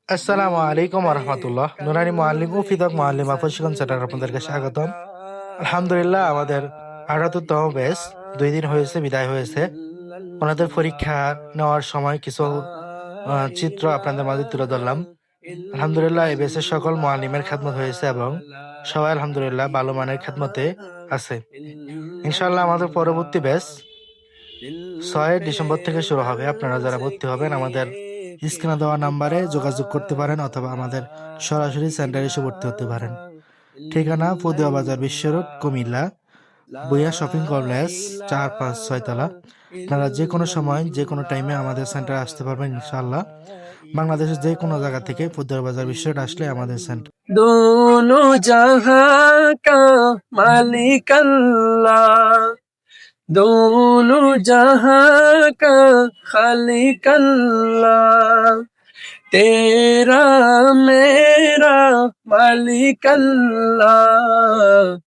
আসসালামু আলাইকুম রহমতুল্লাহ। নুরানি মুআল্লিম ও ফিদক মুআল্লিমা প্রশিক্ষণ সেন্টার আপনাদেরকে স্বাগতম। আলহামদুলিল্লাহ, আমাদের 78তম ব্যাচ 2 দিন হয়েছে বিদায় হয়েছে। ওনাদের পরীক্ষা নেওয়ার সময় কিছু চিত্র আপনাদের মাঝে তুলে ধরলাম। আলহামদুলিল্লাহ, এই ব্যাচের সকল মুআল্লিমের খেদমত হয়েছে এবং সবাই আলহামদুলিল্লাহ ভালো মানের খেদমতে আছে। ইনশাআল্লাহ আমাদের পরবর্তী ব্যাচ 6 ডিসেম্বর থেকে শুরু হবে। আপনারা যারা ভর্তি হবেন আমাদের স্ক্রিনে দেওয়া নাম্বারে যোগাযোগ করতে পারেন অথবা আমাদের সরাসরি সেন্টারে এসে ভর্তি হতে পারেন। ঠিকানা পদুয়া বাজার বিশ্ব রোড, কুমিল্লা, বুয়া শপিং কমপ্লেক্স, 4-5-6 তলা। আপনারা যে কোনো সময় যে কোনো টাইমে আমাদের সেন্টারে আসতে পারবেন ইনশাআল্লাহ। বাংলাদেশের যে কোনো জায়গা থেকে পদুয়া বাজার বিশ্ব রোড আসলে আমাদের সেন্টার। दोनों जहां का मालिक अल्लाह, दोनों जहां का खालिक अल्लाह, तेरा मेरा मालिक अल्लाह।